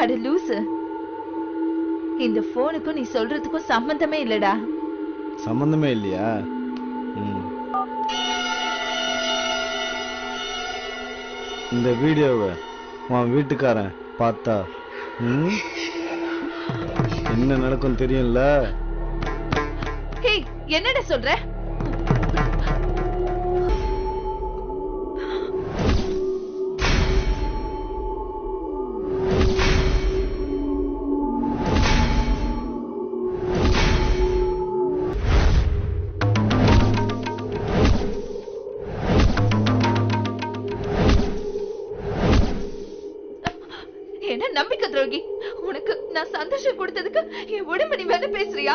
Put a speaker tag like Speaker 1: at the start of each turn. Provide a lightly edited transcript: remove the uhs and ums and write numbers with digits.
Speaker 1: அட லூசு, இந்த போனுக்கும் நீ சொல்றதுக்கும் சம்பந்தமே இல்லடா.
Speaker 2: சம்பந்தமே இல்லையா? இந்த வீடியோவை உன் வீட்டுக்காரன் பார்த்தா என்ன நடக்கும் தெரியும்ல?
Speaker 1: ஹே, என்னடா சொல்ற? என்ன நம்பிக்கை துரோகி, உனக்கு நான் சந்தோஷம் கொடுத்ததுக்கு என் உடம்பு நீ வேலை பேசுறியா?